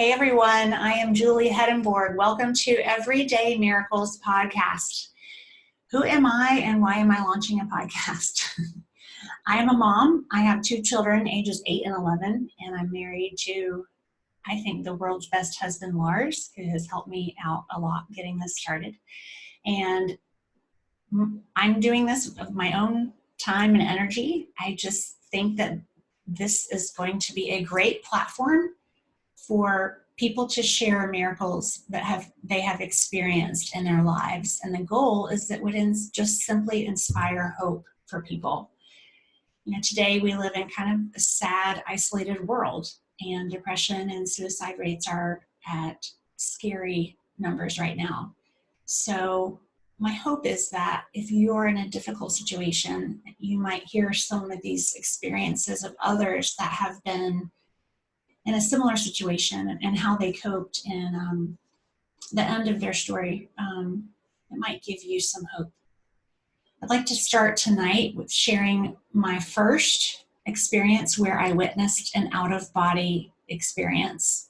Hey everyone, I am Julie Hedenborg. Welcome to Everyday Miracles podcast. Who am I and why am I launching a podcast? I am a mom. I have two children, ages 8 and 11, and I'm married to, I think, the world's best husband, Lars, who has helped me out a lot getting this started. And I'm doing this with my own time and energy. I just think that this is going to be a great platform for people to share miracles that they have experienced in their lives. And the goal is that would just simply inspire hope for people. You know, today we live in kind of a sad, isolated world, and depression and suicide rates are at scary numbers right now. So my hope is that if you're in a difficult situation, you might hear some of these experiences of others that have been in a similar situation and how they coped, and the end of their story. It might give you some hope. I'd like to start tonight with sharing my first experience where I witnessed an out-of-body experience.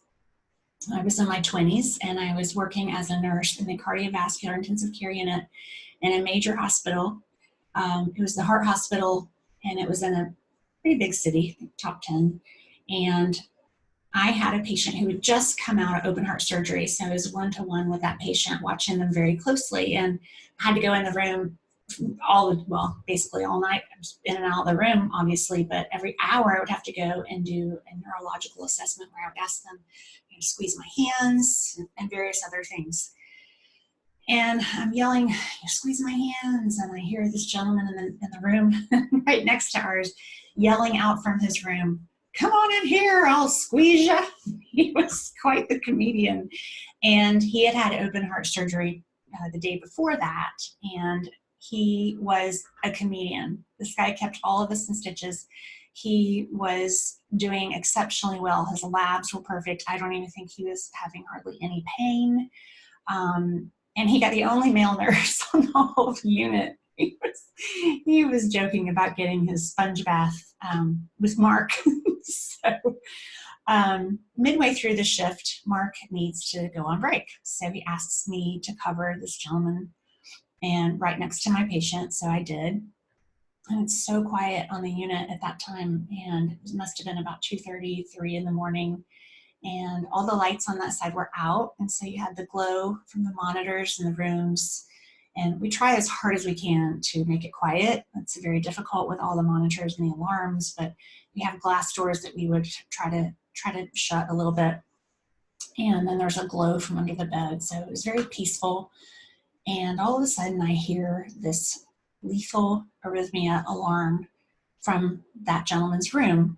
I was in my 20s and I was working as a nurse in the cardiovascular intensive care unit in a major hospital. It was the heart hospital, and it was in a pretty big city, top 10. And I had a patient who had just come out of open heart surgery, so I was one-to-one with that patient, watching them very closely, and I had to go in the room basically all night. I was in and out of the room, obviously, but every hour I would have to go and do a neurological assessment where I would ask them, squeeze my hands and various other things. And I'm yelling, squeeze my hands, and I hear this gentleman in the room right next to ours yelling out from his room, "Come on in here, I'll squeeze you." He was quite the comedian. And he had had open heart surgery the day before that, and he was a comedian. This guy kept all of us in stitches. He was doing exceptionally well. His labs were perfect. I don't even think he was having hardly any pain. And he got the only male nurse on the whole unit. He was joking about getting his sponge bath with Mark. So midway through the shift, Mark needs to go on break. So he asks me to cover this gentleman and right next to my patient. So I did. And it's so quiet on the unit at that time. And it must have been about 2:30, 3 in the morning. And all the lights on that side were out. And so you had the glow from the monitors in the rooms. And we try as hard as we can to make it quiet. It's very difficult with all the monitors and the alarms, but we have glass doors that we would try to shut a little bit. And then there's a glow from under the bed. So it was very peaceful. And all of a sudden I hear this lethal arrhythmia alarm from that gentleman's room.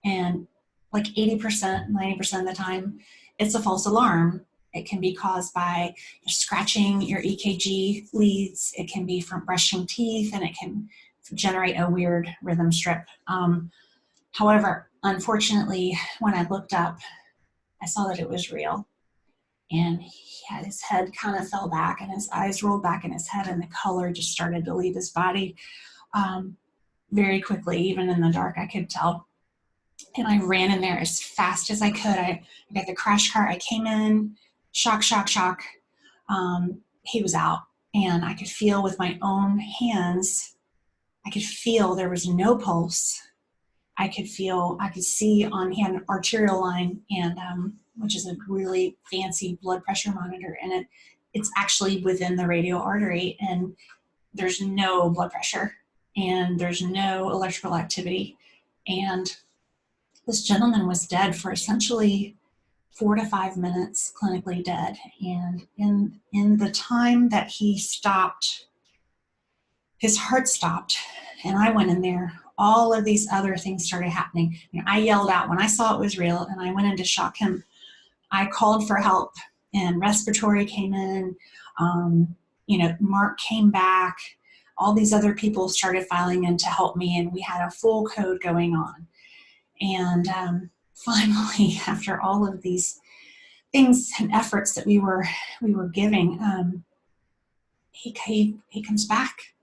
And like 80%, 90% of the time, it's a false alarm. It can be caused by scratching your EKG leads. It can be from brushing teeth, and it can generate a weird rhythm strip. However, unfortunately, when I looked up, I saw that it was real. And his head kind of fell back, and his eyes rolled back in his head, and the color just started to leave his body very quickly. Even in the dark, I could tell. And I ran in there as fast as I could. I got the crash cart. I came in, shock. He was out, and I could feel with my own hands, I could feel there was no pulse. I could see he had an arterial line, and which is a really fancy blood pressure monitor, and it's actually within the radial artery, and there's no blood pressure, and there's no electrical activity. And this gentleman was dead for essentially 4 to 5 minutes, clinically dead. And in the time that he stopped, his heart stopped, and I went in there, all of these other things started happening. I yelled out when I saw it was real, and I went in to shock him. I called for help, and respiratory came in. Mark came back. All these other people started filing in to help me, and we had a full code going on. And finally, after all of these things and efforts that we were giving, he comes back,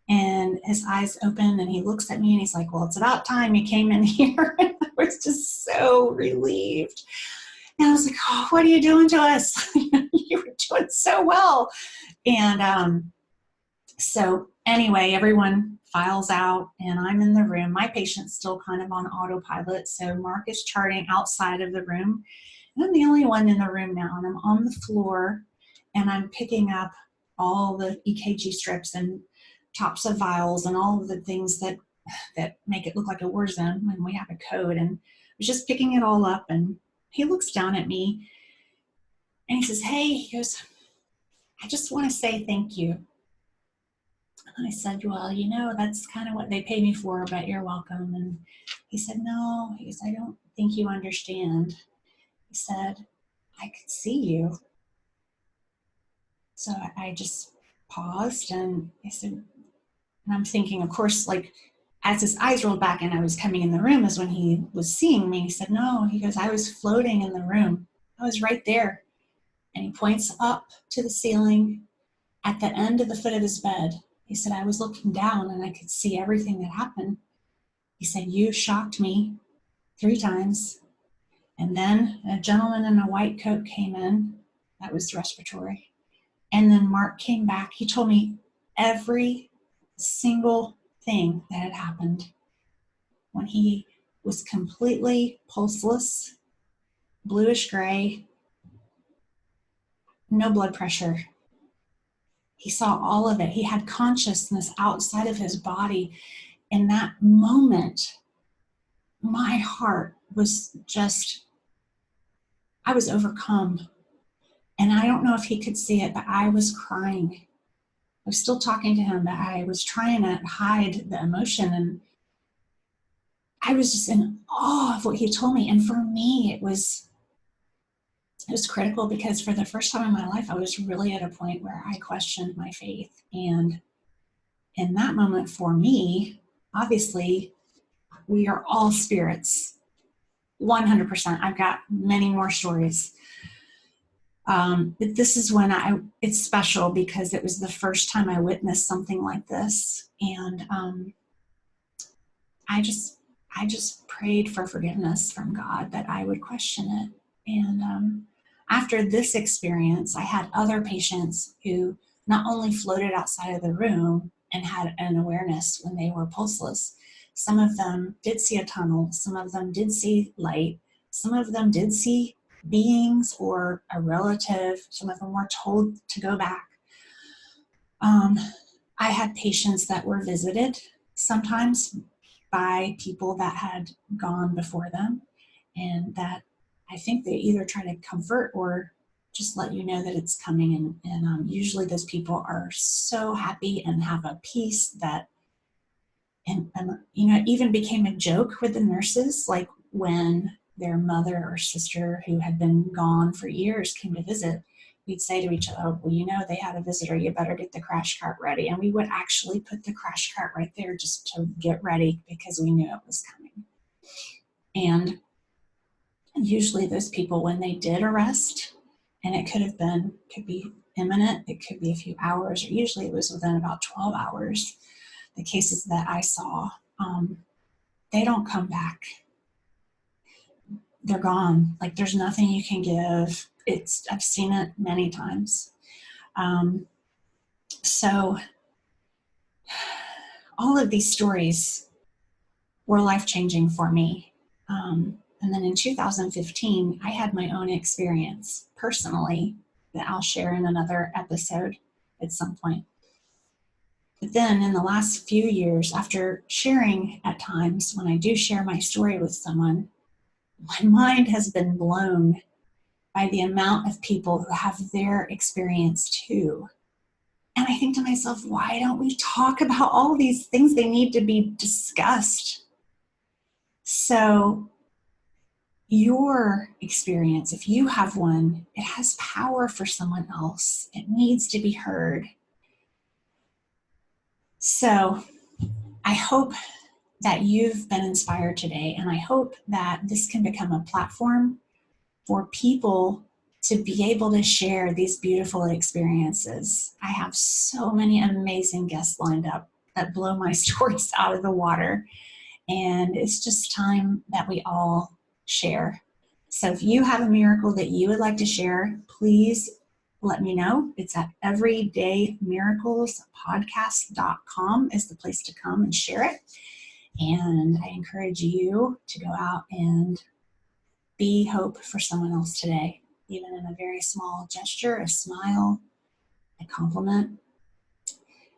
and his eyes open, and he looks at me, and he's like, "Well, it's about time you came in here." And I was just so relieved. And I was like, oh, what are you doing to us? You were doing so well. And so anyway, everyone files out and I'm in the room. My patient's still kind of on autopilot. So Mark is charting outside of the room. And I'm the only one in the room now. And I'm on the floor and I'm picking up all the EKG strips and tops of vials and all of the things that make it look like a war zone when we have a code. And I was just picking it all up. And he looks down at me and he says, hey, he goes, I just want to say thank you. And I said, well, you know, that's kind of what they pay me for, but you're welcome. And he said, no, he goes, I don't think you understand. He said, I could see you. So I just paused and I said, and I'm thinking, of course, like as his eyes rolled back and I was coming in the room is when he was seeing me. He said, no, he goes, I was floating in the room. I was right there. And he points up to the ceiling at the end of the foot of his bed. He said, I was looking down and I could see everything that happened. He said, you shocked me 3 times. And then a gentleman in a white coat came in. That was respiratory. And then Mark came back. He told me every single thing that had happened when he was completely pulseless, bluish gray, no blood pressure. He saw all of it. He had consciousness outside of his body. In that moment, my heart was just, I was overcome. And I don't know if he could see it, but I was crying. I was still talking to him, but I was trying to hide the emotion. And I was just in awe of what he told me. And for me, it was critical because for the first time in my life, I was really at a point where I questioned my faith. And in that moment for me, obviously, we are all spirits, 100%. I've got many more stories. But this is when it's special because it was the first time I witnessed something like this. And I just prayed for forgiveness from God that I would question it. And after this experience, I had other patients who not only floated outside of the room and had an awareness when they were pulseless. Some of them did see a tunnel. Some of them did see light. Some of them did see beings or a relative. Some of them were told to go back. I had patients that were visited sometimes by people that had gone before them, and that I think they either try to comfort or just let you know that it's coming. And usually those people are so happy and have a peace that, and you know, it even became a joke with the nurses, like when their mother or sister who had been gone for years came to visit, we'd say to each other, well, you know, they had a visitor, you better get the crash cart ready. And we would actually put the crash cart right there just to get ready because we knew it was coming. And usually those people, when they did arrest, and it could be imminent, it could be a few hours, or usually it was within about 12 hours, the cases that I saw, they don't come back. They're gone. Like there's nothing you can give. I've seen it many times. So all of these stories were life-changing for me. And then in 2015, I had my own experience personally that I'll share in another episode at some point. But then in the last few years, after sharing at times, when I do share my story with someone, my mind has been blown by the amount of people who have their experience too. And I think to myself, why don't we talk about all these things? They need to be discussed. So your experience, if you have one, it has power for someone else. It needs to be heard. So I hope that you've been inspired today, and I hope that this can become a platform for people to be able to share these beautiful experiences. I have so many amazing guests lined up that blow my stories out of the water, and it's just time that we all share. So if you have a miracle that you would like to share, please let me know. It's at everydaymiraclespodcast.com is the place to come and share it. And I encourage you to go out and be hope for someone else today, even in a very small gesture, a smile, a compliment.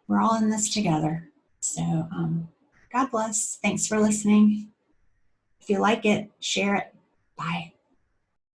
We're all in this together. So God bless. Thanks for listening. If you like it, share it. Bye.